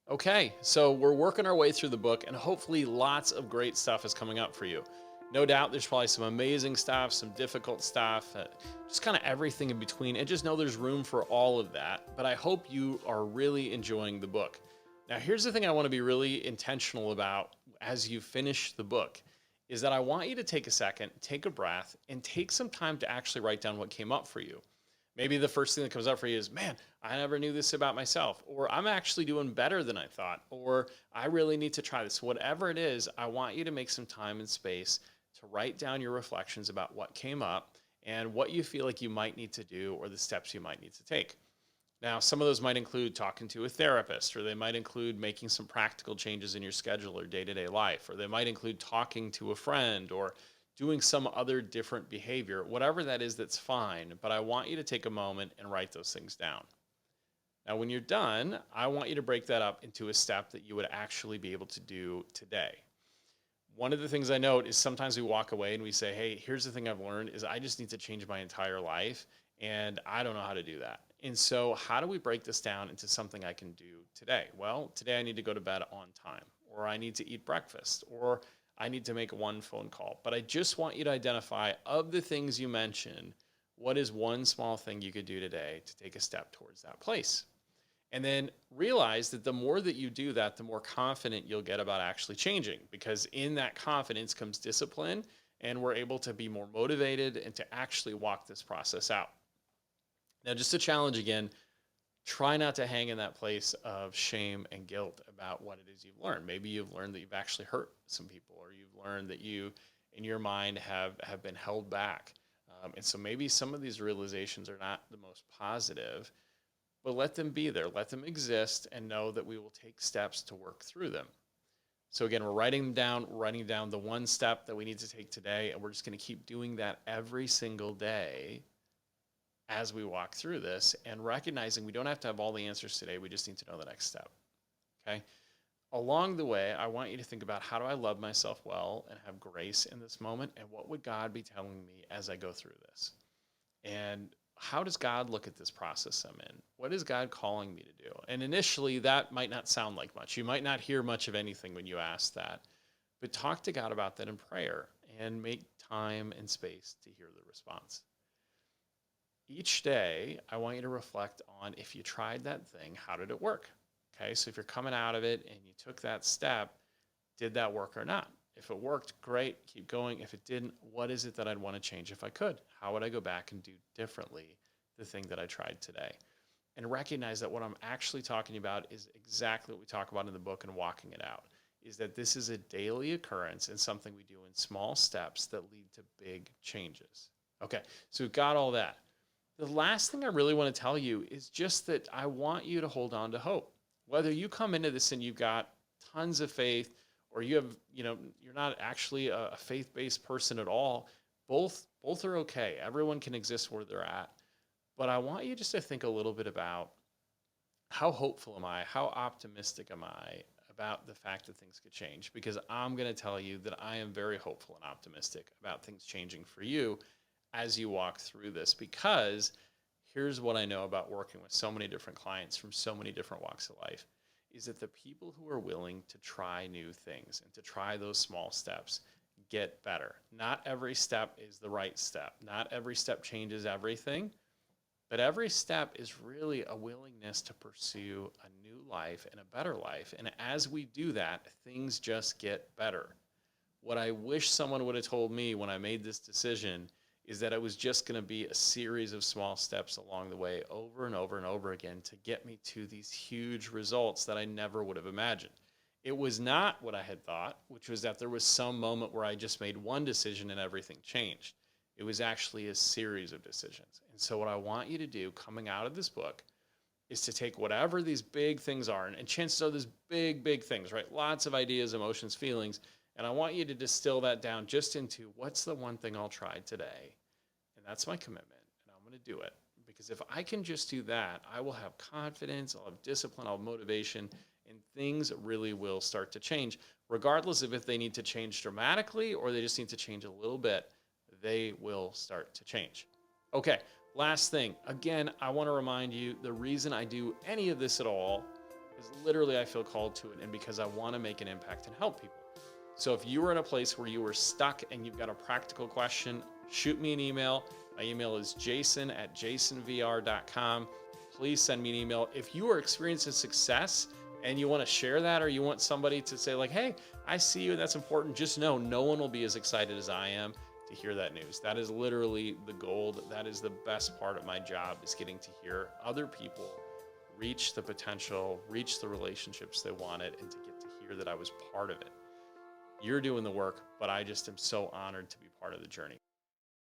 Okay, so we're working our way through the book, and hopefully, lots of great stuff is coming up for you. No doubt there's probably some amazing stuff, some difficult stuff, just kind of everything in between. And just know there's room for all of that. But I hope you are really enjoying the book. Now, here's the thing I want to be really intentional about as you finish the book is that I want you to take a second, take a breath, and take some time to actually write down what came up for you. Maybe the first thing that comes up for you is, man, I never knew this about myself, or I'm actually doing better than I thought, or I really need to try this. Whatever it is, I want you to make some time and space to write down your reflections about what came up and what you feel like you might need to do or the steps you might need to take. Now, some of those might include talking to a therapist, or they might include making some practical changes in your schedule or day to day life, or they might include talking to a friend or doing some other different behavior. Whatever that is, that's fine. But I want you to take a moment and write those things down. Now, when you're done, I want you to break that up into a step that you would actually be able to do today. One of the things I note is sometimes we walk away and we say, hey, here's the thing I've learned is I just need to change my entire life and I don't know how to do that. And so how do we break this down into something I can do today? Well, today I need to go to bed on time, or I need to eat breakfast, or I need to make one phone call. But I just want you to identify, of the things you mentioned, what is one small thing you could do today to take a step towards that place? And then realize that the more that you do that, the more confident you'll get about actually changing, because in that confidence comes discipline, and we're able to be more motivated and to actually walk this process out. Now, just a challenge again, try not to hang in that place of shame and guilt about what it is you've learned. Maybe you've learned that you've actually hurt some people, or you've learned that you, in your mind, have been held back. And so maybe some of these realizations are not the most positive, but let them be there. Let them exist, and know that we will take steps to work through them. So again, we're writing down the one step that we need to take today, and we're just going to keep doing that every single day as we walk through this, and recognizing we don't have to have all the answers today. We just need to know the next step. Okay. Along the way, I want you to think about, how do I love myself well and have grace in this moment? And what would God be telling me as I go through this? And how does God look at this process I'm in? What is God calling me to do? And initially, that might not sound like much. You might not hear much of anything when you ask that, but talk to God about that in prayer and make time and space to hear the response. Each day, I want you to reflect on, if you tried that thing, how did it work? Okay, so if you're coming out of it and you took that step, did that work or not? If it worked, great, keep going. If it didn't, what is it that I'd want to change if I could? How would I go back and do differently the thing that I tried today? And recognize that what I'm actually talking about is exactly what we talk about in the book and walking it out, is that this is a daily occurrence and something we do in small steps that lead to big changes. Okay, so we've got all that. The last thing I really want to tell you is just that I want you to hold on to hope. Whether you come into this and you've got tons of faith, or you have, you're not actually a faith-based person at all, both are okay. Everyone can exist where they're at. But I want you just to think a little bit about, how hopeful am I? How optimistic am I about the fact that things could change? Because I'm going to tell you that I am very hopeful and optimistic about things changing for you as you walk through this, because here's what I know about working with so many different clients from so many different walks of life, is that the people who are willing to try new things and to try those small steps get better. Not every step is the right step. Not every step changes everything, but every step is really a willingness to pursue a new life and a better life. And as we do that, things just get better. What I wish someone would have told me when I made this decision is that it was just going to be a series of small steps along the way, over and over and over again, to get me to these huge results that I never would have imagined. It was not what I had thought, which was that there was some moment where I just made one decision and everything changed. It was actually a series of decisions. And so what I want you to do coming out of this book is to take whatever these big things are, and chances are there's big, big things, right? Lots of ideas, emotions, feelings. And I want you to distill that down just into, what's the one thing I'll try today? And that's my commitment, and I'm going to do it. Because if I can just do that, I will have confidence, I'll have discipline, I'll have motivation, and things really will start to change. Regardless of if they need to change dramatically or they just need to change a little bit, they will start to change. Okay, last thing. Again, I want to remind you, the reason I do any of this at all because literally I feel called to it and because I want to make an impact and help people. So if you were in a place where you were stuck and you've got a practical question, shoot me an email. My email is jason@jasonvr.com. Please send me an email. If you are experiencing success and you want to share that, or you want somebody to say like, hey, I see you and that's important, just know no one will be as excited as I am to hear that news. That is literally the gold. That is the best part of my job, is getting to hear other people reach the potential, reach the relationships they wanted, and to get to hear that I was part of it. You're doing the work, but I just am so honored to be part of the journey.